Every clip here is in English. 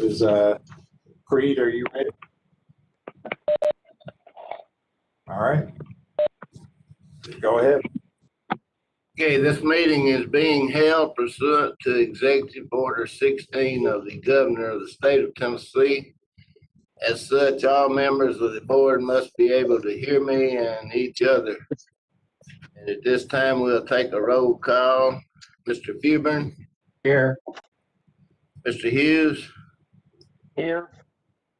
Is Creed, are you ready? All right. Go ahead. Okay, this meeting is being held pursuant to Executive Order 16 of the Governor of the State of Tennessee. As such, all members of the board must be able to hear me and each other. And at this time, we'll take a roll call. Mr. Fewburn? Here. Mr. Hughes? Here.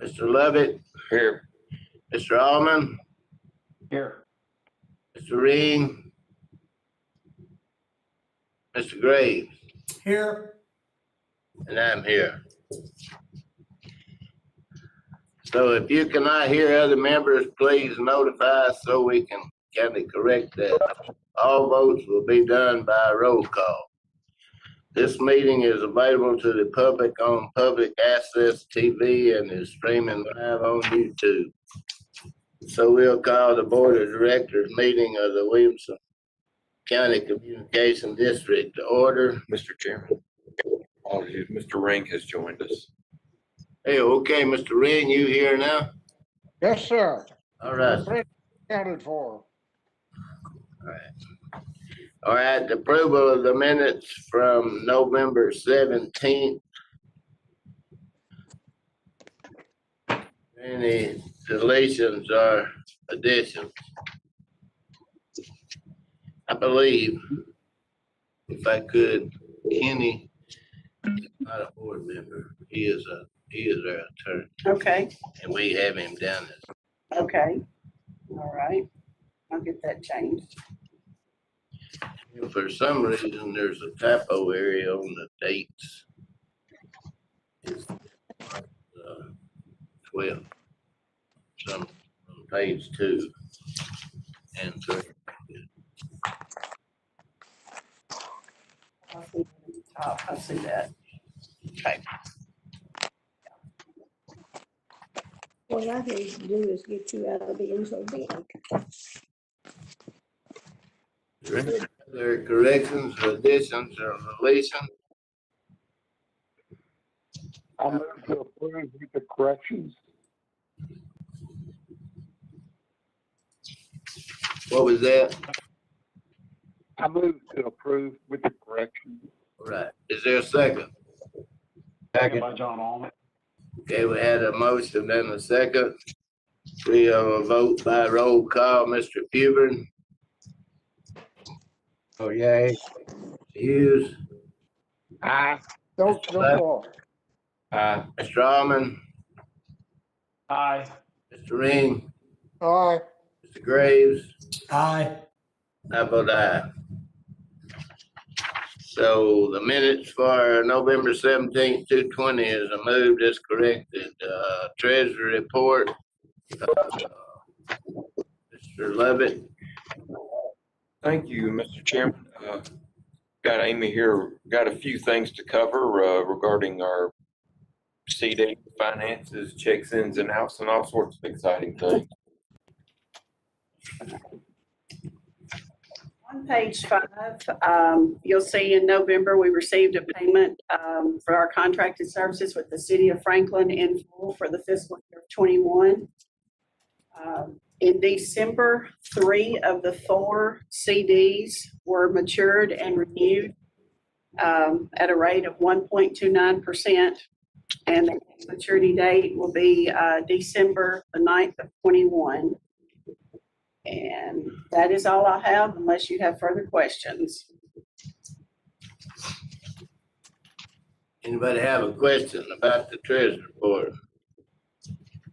Mr. Lovett? Here. Mr. Allman? Here. Mr. Ring? Mr. Graves? Here. And I'm here. So if you cannot hear other members, please notify us so we can kind of correct that. All votes will be done by roll call. This meeting is available to the public on Public Access TV and is streaming live on YouTube. So we'll call the Board of Directors meeting of the Williamson County Communication District to order. Mr. Chairman, apologies, Mr. Ring has joined us. Hey, okay, Mr. Ring, you here now? Yes, sir. All right. Accounted for. All right, the approval of the minutes from November 17th. Any deletions or additions? I believe, if I could, Kenny is not a board member. He is our attorney, Okay, and we have him down as. okay. All right. I'll get that changed. For some reason, there's a typo area on the dates. It's 12. Some on page 2 and 3. I'll see at the top. I see that. Okay. What I need to do is get you out of the info bank. There are corrections, additions, or deletions? I move to approve with the corrections. What was that? I move to approve with the corrections. All right. Is there a second? Second by John Allman. Okay, we had a motion and a second. We have a vote by roll call. Mr. Fewburn? Oh, yay. Hughes? Aye. Don't go. Mr. Allman? Aye. Mr. Ring? Aye. Mr. Graves? Aye. I vote aye. So the minutes for November 17th, 2020 is moved as corrected. Treasury report. Mr. Lovett. Thank you, Mr. Chairman. Got Amy here, got a few things to cover regarding our CD finances, checks ins and outs, and all sorts of exciting things. On page 5, you'll see in November, we received a payment for our contracted services with the city of Franklin in full for the fiscal year of 21. In December, 3 of the 4 CDs were matured and renewed at a rate of 1.29%. And the maturity date will be December the 9th of 21. And that is all I have unless you have further questions. Anybody have a question about the treasury report?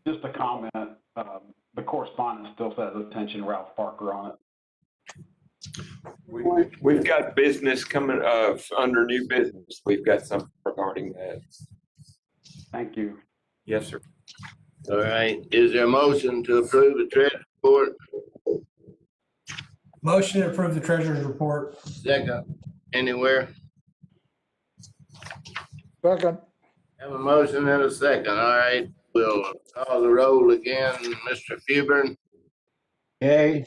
Just a comment, the correspondence still says attention Ralph Parker on it. We've got business coming under new business. We've got something regarding that. Thank you. Yes, sir. All right, is there a motion to approve the treasury report? Motion to approve the treasurer's report. Second, anywhere? Second. Have a motion and a second. All right, we'll call the roll again. Mr. Fewburn? Yay.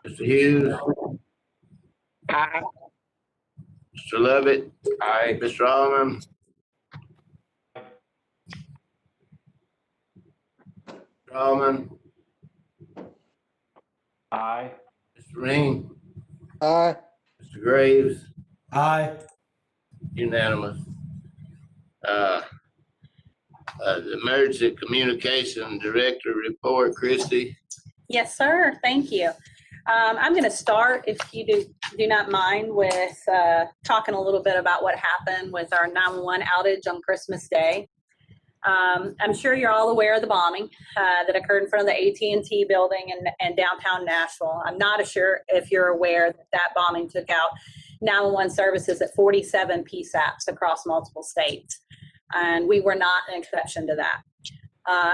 Mr. Hughes? Aye. Mr. Lovett? Aye. Mr. Allman? Strawman, Aye. Mr. Ring, Aye. Mr. Graves, Aye. unanimous. The Emergency Communication Director report, Christie. Yes, sir. Thank you. I'm going to start, if you do not mind, with talking a little bit about what happened with our 911 outage on Christmas Day. I'm sure you're all aware of the bombing that occurred in front of the AT&T building in downtown Nashville. I'm not sure if you're aware that that bombing took out 911 services at 47 PSAPs across multiple states, and we were not an exception to that.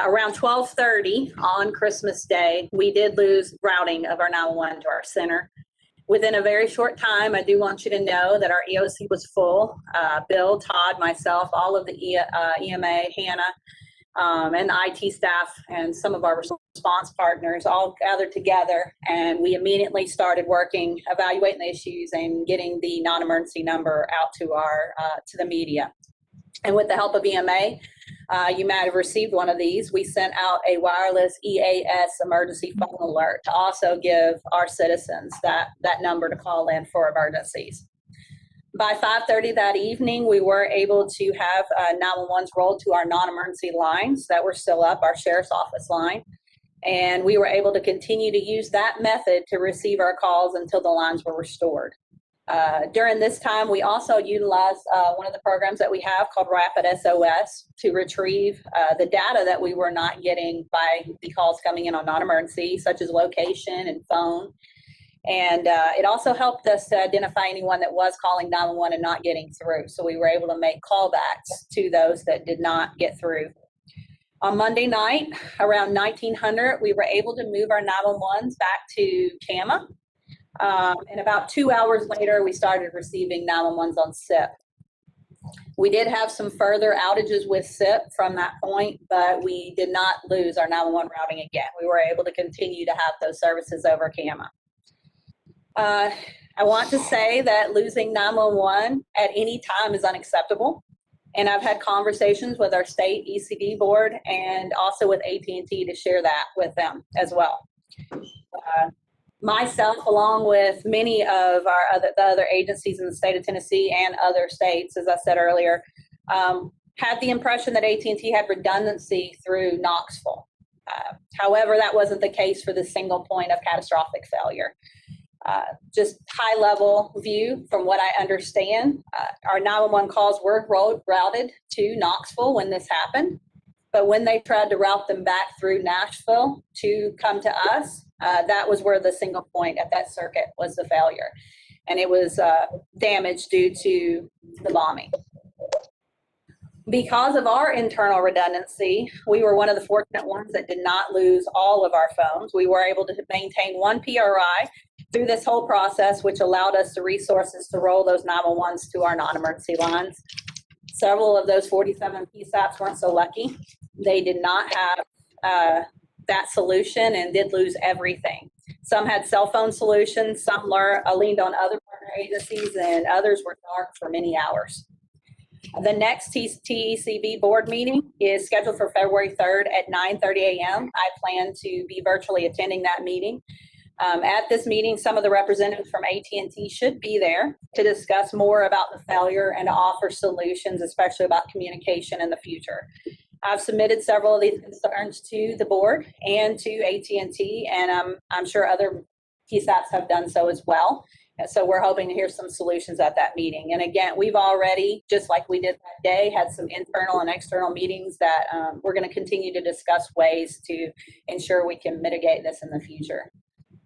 Around 12:30 on Christmas Day, we did lose routing of our 911 to our center. Within a very short time, I do want you to know that our EOC was full. Bill, Todd, myself, all of the EMA, Hannah, and the IT staff and some of our response partners all gathered together, and we immediately started working, evaluating the issues and getting the non-emergency number out to to the media. And with the help of EMA, you might have received one of these. We sent out a wireless EAS emergency phone alert to also give our citizens that number to call in for emergencies. By 5:30 that evening, we were able to have 911s rolled to our non-emergency lines that were still up, our sheriff's office line. And we were able to continue to use that method to receive our calls until the lines were restored. During this time, we also utilized one of the programs that we have called Rapid SOS to retrieve the data that we were not getting by the calls coming in on non-emergency, such as location and phone. And it also helped us to identify anyone that was calling 911 and not getting through. So we were able to make callbacks to those that did not get through. On Monday night, around 1900, we were able to move our 911s back to CAMA. And about 2 hours later, we started receiving 911s on SIP. We did have some further outages with SIP from that point, but we did not lose our 911 routing again. We were able to continue to have those services over CAMA. I want to say that losing 911 at any time is unacceptable. And I've had conversations with our state ECD board and also with AT&T to share that with them as well. Myself, along with many of the other agencies in the state of Tennessee and other states, as I said earlier, had the impression that AT&T had redundancy through Knoxville. However, that wasn't the case for the single point of catastrophic failure. Just high level view from what I understand, our 911 calls were routed to Knoxville when this happened, but when they tried to route them back through Nashville to come to us, that was where the single point at that circuit was the failure, and it was damaged due to the bombing. Because of our internal redundancy, we were one of the fortunate ones that did not lose all of our phones. We were able to maintain one PRI through this whole process, which allowed us the resources to roll those 911s to our non-emergency lines. Several of those 47 PSAPs weren't so lucky. They did not have that solution and did lose everything. Some had cell phone solutions, some leaned on other partner agencies, and others were dark for many hours. The next TECB board meeting is scheduled for February 3rd at 9:30 a.m. I plan to be virtually attending that meeting. At this meeting, some of the representatives from AT&T should be there to discuss more about the failure and to offer solutions, especially about communication in the future. I've submitted several of these concerns to the board and to AT&T, and I'm sure other PSAPs have done so as well. So we're hoping to hear some solutions at that meeting. And again, we've already, just like we did that day, had some internal and external meetings that we're going to continue to discuss ways to ensure we can mitigate this in the future.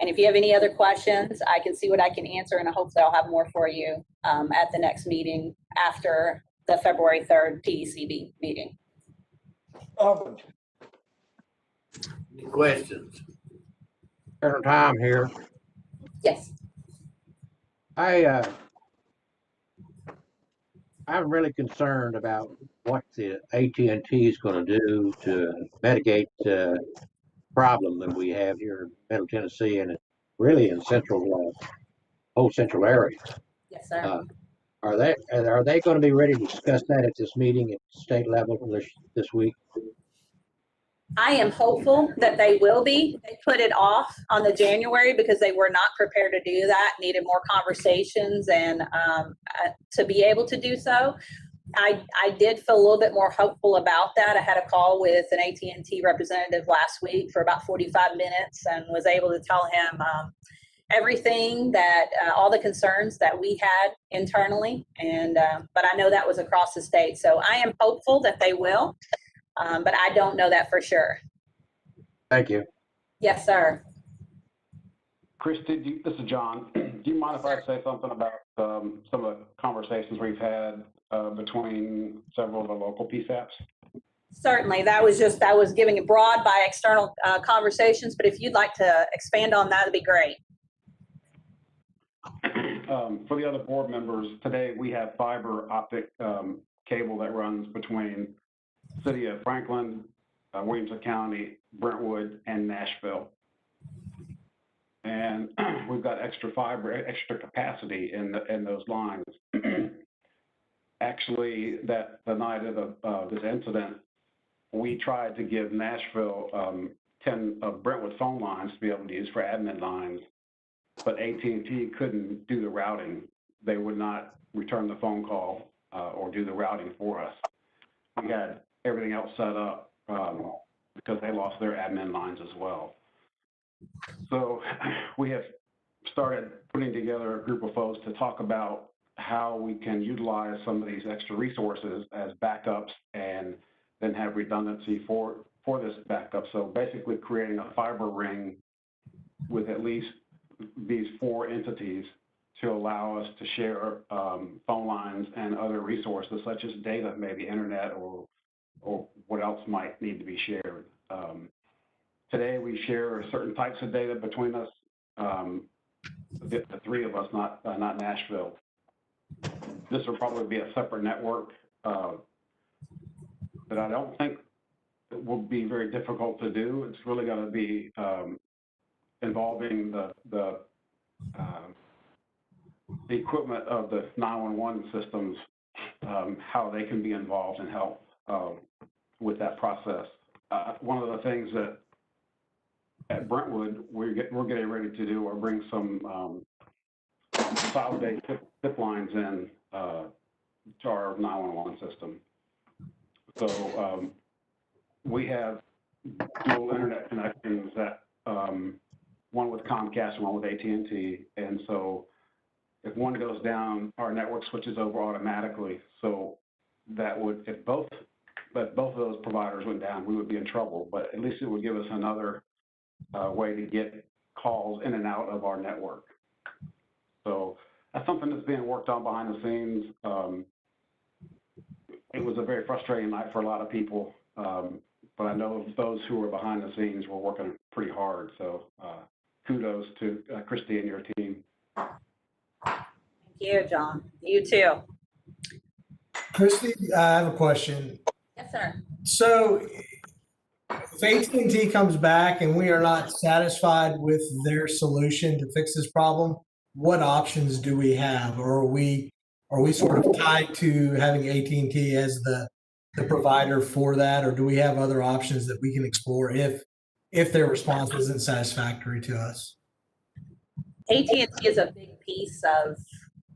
And if you have any other questions, I can see what I can answer, and hopefully I'll have more for you at the next meeting after the February 3rd TECB meeting. Any questions? Tom here. Yes. I'm really concerned about what the AT&T is going to do to mitigate the problem that we have here in Middle Tennessee and really in whole central area. Yes, sir. Are they going to be ready to discuss that at this meeting at state level this week? I am hopeful that they will be. They put it off on the January because they were not prepared to do that, needed more conversations and to be able to do so. I did feel a little bit more hopeful about that. I had a call with an AT&T representative last week for about 45 minutes and was able to tell him everything that all the concerns that we had internally. And but I know that was across the state. So I am hopeful that they will, but I don't know that for sure. Thank you. Yes, sir. Christy, this is John. Do you mind if I say something about some of the conversations we've had between several of the local PSAPs? Certainly. I was giving it broad by external conversations, but if you'd like to expand on that, it'd be great. For the other board members, today we have fiber optic cable that runs between City of Franklin, Williamson County, Brentwood, and Nashville. And we've got extra fiber, extra capacity in those lines. Actually, the night of this incident, we tried to give Nashville 10 Brentwood phone lines to be able to use for admin lines, but AT&T couldn't do the routing. They would not return the phone call or do the routing for us. We had everything else set up because they lost their admin lines as well. So we have started putting together a group of folks to talk about how we can utilize some of these extra resources as backups and then have redundancy for this backup. So basically creating a fiber ring with at least these 4 entities to allow us to share phone lines and other resources such as data, maybe internet or what else might need to be shared. Today we share certain types of data between us, the 3 of us, not Nashville. This will probably be a separate network, but I don't think it will be very difficult to do. It's really going to be involving the equipment of the 911 systems, how they can be involved and help with that process. One of the things that at Brentwood we're getting ready to do are bring some solid-state zip lines in to our 911 system. So we have dual internet connections that one with Comcast and one with AT&T, and so if one goes down, our network switches over automatically. So that would, if both of those providers went down, we would be in trouble. But at least it would give us another way to get calls in and out of our network. So that's something that's being worked on behind the scenes. It was a very frustrating night for a lot of people, but I know those who were behind the scenes were working pretty hard. So kudos to Christy and your team. Thank you, John. You too. Christy, I have a question. Yes, sir. So if AT&T comes back and we are not satisfied with their solution to fix this problem, what options do we have? Or are we sort of tied to having AT&T as the provider for that? Or do we have other options that we can explore if their response isn't satisfactory to us? AT&T is a big piece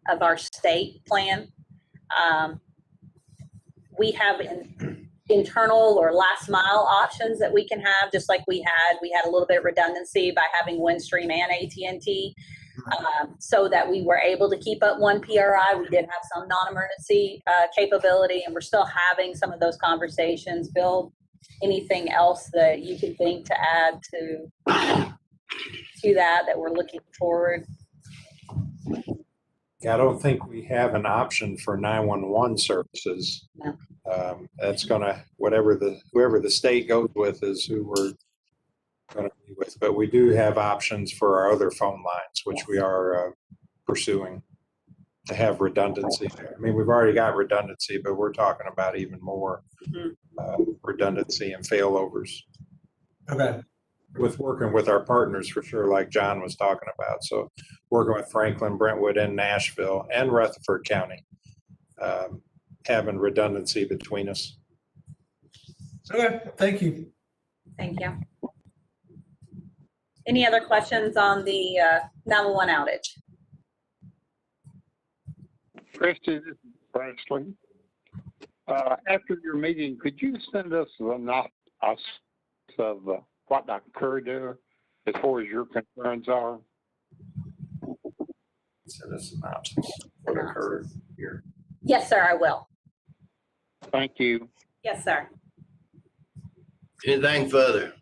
of our state plan. We have internal or last mile options that we can have, just like we had a little bit of redundancy by having Windstream and AT&T, so that we were able to keep up one PRI. We did have some non-emergency capability, and we're still having some of those conversations. Bill, anything else that you can think to add to that we're looking forward? I don't think we have an option for 911 services. No. That's gonna, whoever the state goes with is who we're gonna be with. But we do have options for our other phone lines, which we are pursuing to have redundancy. I mean, we've already got redundancy, but we're talking about even more redundancy and failovers. Okay. With working with our partners for sure, like John was talking about. So working with Franklin, Brentwood, and Nashville, and Rutherford County, having redundancy between us. Okay, thank you. Thank you. Any other questions on the 911 outage? Christie, this is Presley. After your meeting, could you send us an analysis of what occurred there as far as your concerns are? Send us some options what occurred here. Yes, sir, I will. Thank you. Yes, sir. Anything further?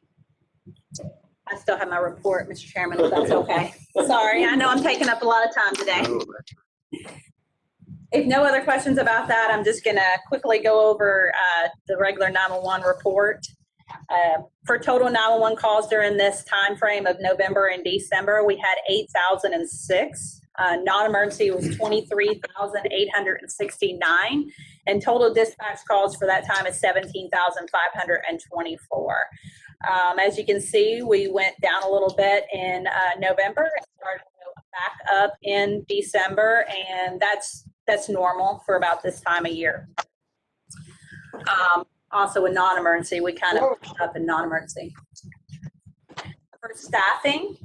I still have my report, Mr. Chairman, if that's okay. Sorry, I know I'm taking up a lot of time today. If no other questions about that, I'm just going to quickly go over the regular 911 report. For total 911 calls during this time frame of November and December, we had 8,006. Non-emergency was 23,869. And total dispatch calls for that time is 17,524. As you can see, we went down a little bit in November and started to go back up in December, and that's normal for about this time of year. Also in non-emergency, we kind of pushed up in non-emergency. For staffing,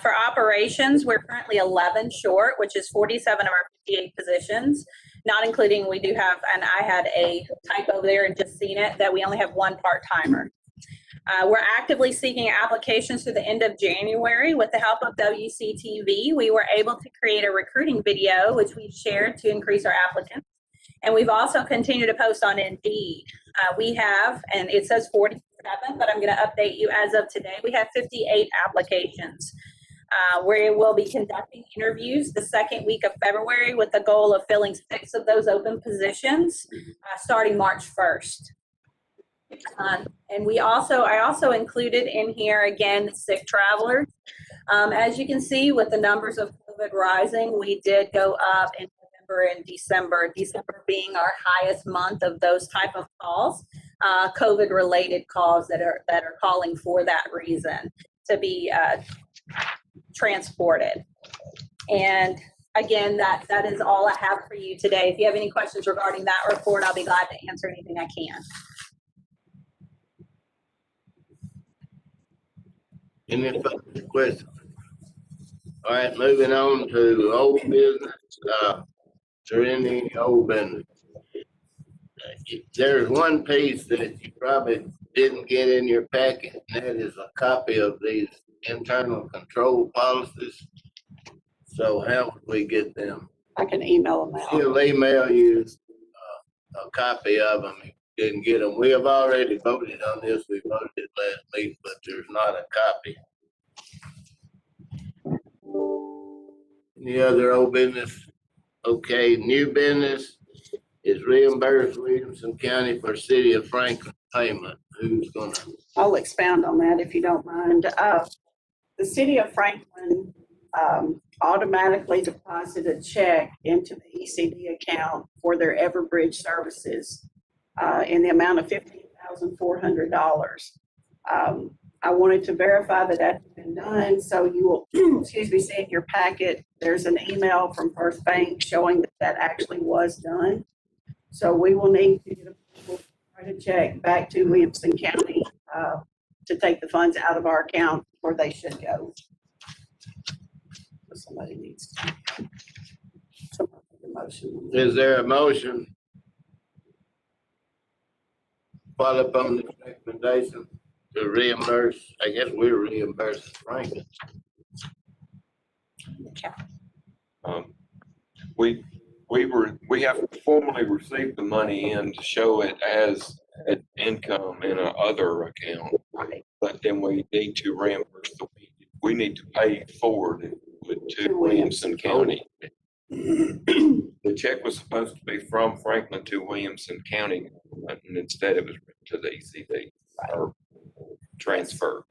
for operations, we're currently 11 short, which is 47 of our 58 positions, not including we do have, and I had a typo there and just seen it, that we only have one part-timer. We're actively seeking applications through the end of January. With the help of WCTV, we were able to create a recruiting video, which we've shared to increase our applicants. And we've also continued to post on Indeed. We have, and it says 47, but I'm going to update you as of today. We have 58 applications. We will be conducting interviews the second week of February with the goal of filling 6 of those open positions starting March 1st. And I also included in here, again, sick travelers. As you can see, with the numbers of COVID rising, we did go up in November and December, December being our highest month of those type of calls, COVID-related calls that are calling for that reason to be transported. And again, that is all I have for you today. If you have any questions regarding that report, I'll be glad to answer anything I can. Any further questions? All right, moving on to old business. Is there any old business? There's one piece that you probably didn't get in your packet, and that is a copy of these internal control policies. So how would we get them? I can email them out. She'll email you a copy of them if you didn't get them. We have already voted on this. We voted it last week, but there's not a copy. Any other old business? Okay, new business is reimburse Williamson County for City of Franklin payment. Who's gonna? I'll expound on that if you don't mind. The City of Franklin automatically deposited a check into the ECD account for their Everbridge services in the amount of $15,400. I wanted to verify that that's been done, so you will, excuse me, see in your packet, there's an email from First Bank showing that that actually was done. So we will need to get write a check back to Williamson County to take the funds out of our account where they should go. So somebody needs to make a motion. Is there a motion? Follow up on this recommendation to reimburse, I guess we're reimbursing Franklin. We have to formally receive the money in to show it as an income in a other account. Right. But then we need to reimburse we need to pay forward to Williamson County. The check was supposed to be from Franklin to Williamson County, and instead it was written to the ECD or transfer.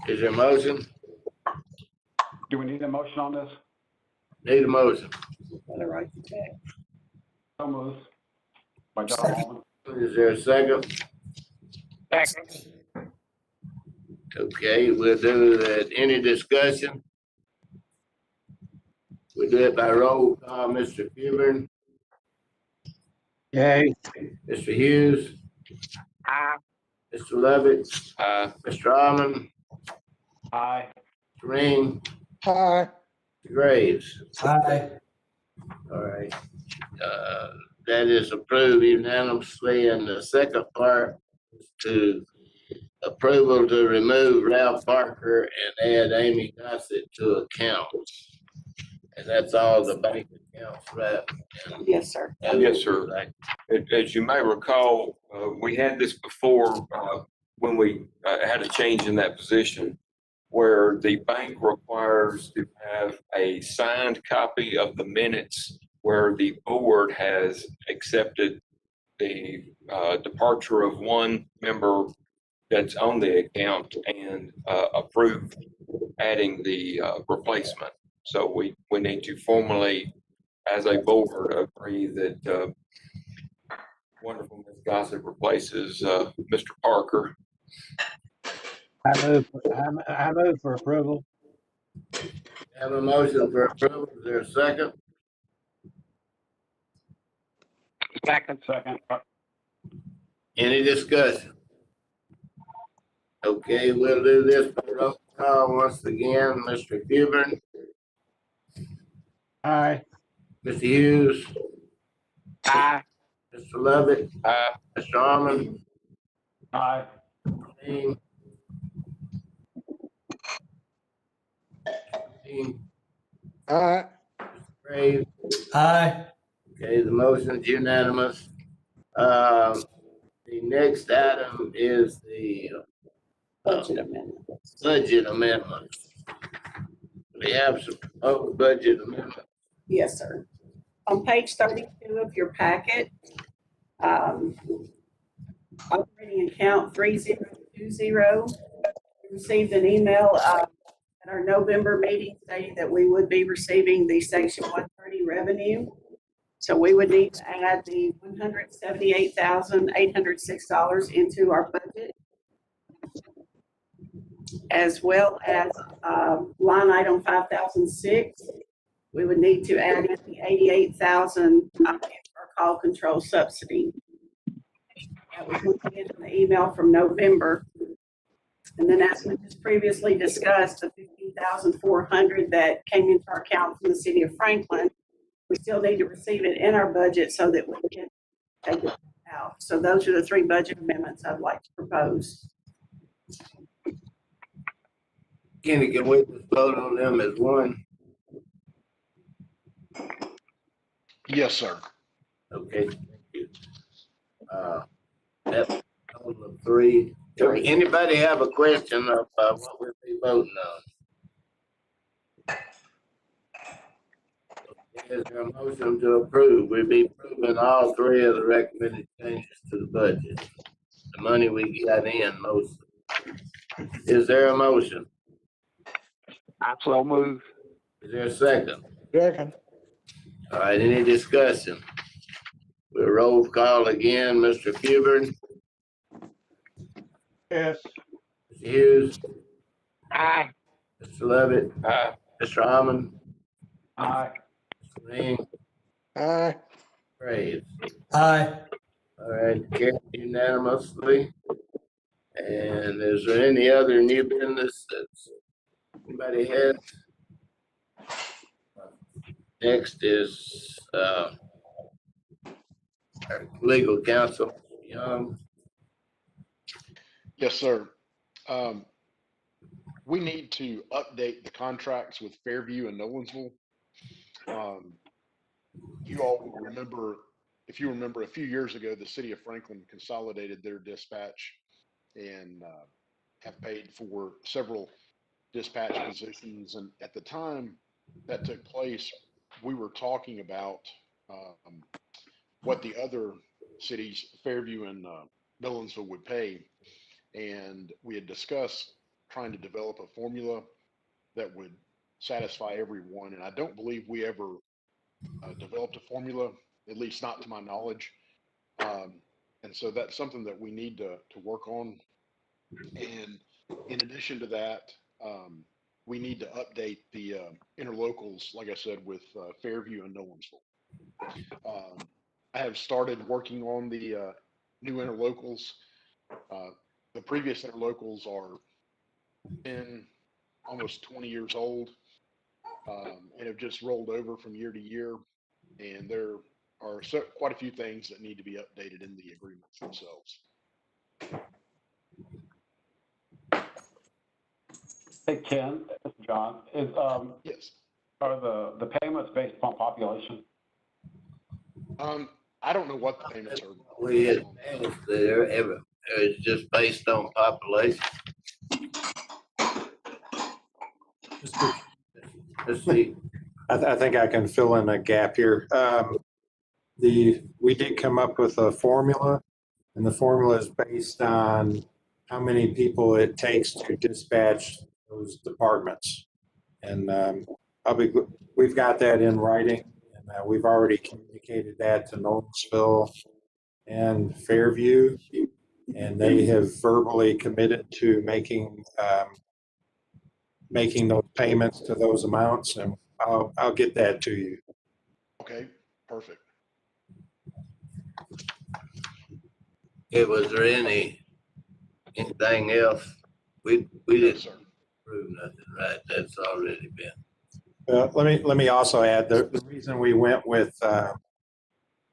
Is there a motion? Do we need a motion on this? Need a motion. Better write the check. So moved. By John Allen. Is there a second? Second. Okay, we'll do that. Any discussion? We do it by roll call. Mr. Fubern, Yay. Mr. Hughes, Aye. Mr. Levitt, Aye. Mr. Almond, Aye. Mr. Ring, Aye. Mr. Graves. Aye. All right. That is approved unanimously. And the second part is to approval to remove Ralph Parker and add Amy Gossett to accounts. And that's all the bank accounts, right? Yes, sir. Yes, sir. As you may recall, we had this before when we had a change in that position where the bank requires to have a signed copy of the minutes where the board has accepted the departure of one member that's on the account and approved adding the replacement. So we need to formally, as a board, agree that wonderful Ms. Gossett replaces Mr. Parker. I move for approval. Have a motion for approval. Is there a second? Second. Any discussion? Okay, we'll do this by roll call once again. Mr. Huber, Aye. Mr. Hughes, Aye. Mr. Lovett, Aye. Mr. Almond, Aye. Dean, Aye. Graves. Aye. Okay, the motion's unanimous. The next item is the Budget amendment. budget amendment. We have some proposed budget amendments. Yes, sir. On page 32 of your packet, operating account 3020, we received an email at our November meeting stating that we would be receiving the Section 130 revenue. So we would need to add the $178,806 into our budget, as well as line item 5006. We would need to add in the 88,000 our call control subsidy. That was in the email from November. And then as we just previously discussed, the $15,400 that came into our account from the city of Franklin, we still need to receive it in our budget so that we can take it out. So those are the three budget amendments I'd like to propose. Kenny, can we just vote on them as one? Yes, sir. Okay, thank you. That's a total of three. Anybody have a question of what we'll be voting on? Is there a motion to approve? We'll be approving all three of the recommended changes to the budget. The money we got in most. Is there a motion? I so move. Is there a second? Second. All right, any discussion? We'll roll call again. Mr. Huber, Yes. Mr. Hughes, Aye. Mr. Levitt, Aye. Mr. Almond, Aye. Mr. Ring, Aye. Graves. Aye. All right, carried unanimously. And is there any other new business that anybody has? Next is our legal counsel, Young. Yes, sir. We need to update the contracts with Fairview and Nolensville. You all will remember, if you remember, a few years ago, the city of Franklin consolidated their dispatch and have paid for several dispatch positions. And at the time that took place, we were talking about what the other cities, Fairview and Nolensville, would pay. And we had discussed trying to develop a formula that would satisfy everyone. And I don't believe we ever developed a formula, at least not to my knowledge. And so that's something that we need to work on. And in addition to that, we need to update the interlocals, like I said, with Fairview and Nolensville. I have started working on the new interlocals. the previous interlocals are 10, almost 20 years old, and have just rolled over from year to year. And there are quite a few things that need to be updated in the agreements themselves. Hey, Ken, this is John. Yes. Are the payments based upon population? I don't know what the payments are. We based had on. payments there, it's just based on population. Let's see. I think I can fill in a gap here. We did come up with a formula, and the formula is based on how many people it takes to dispatch those departments. And we've got that in writing, and we've already communicated that to Nolensville and Fairview, and they have verbally committed to making those payments to those amounts, and I'll get that to you. Okay, perfect. Was there anything else? We No, didn't sir. prove nothing, right? That's already been. Let me also add the reason we went with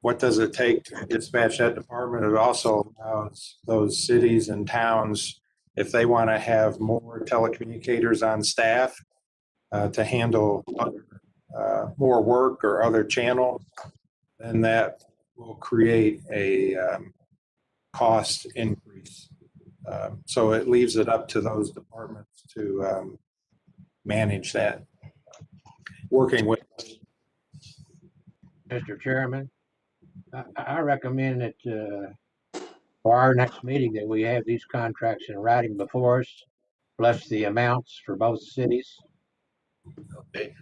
what does it take to dispatch that department? It also allows those cities and towns, if they want to have more telecommunicators on staff to handle more work or other channels, then that will create a cost increase. So it leaves it up to those departments to manage that, working with us. Mr. Chairman, I recommend that for our next meeting that we have these contracts in writing before us, plus the amounts for both cities. Okay.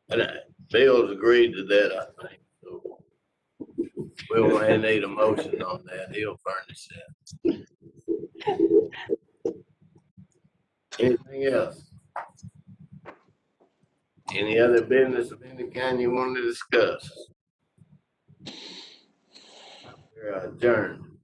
And Bill's agreed to that, I think. So we'll need a motion on that. He'll furnish that. Anything else? Any other business of any kind you want to discuss? We're adjourned.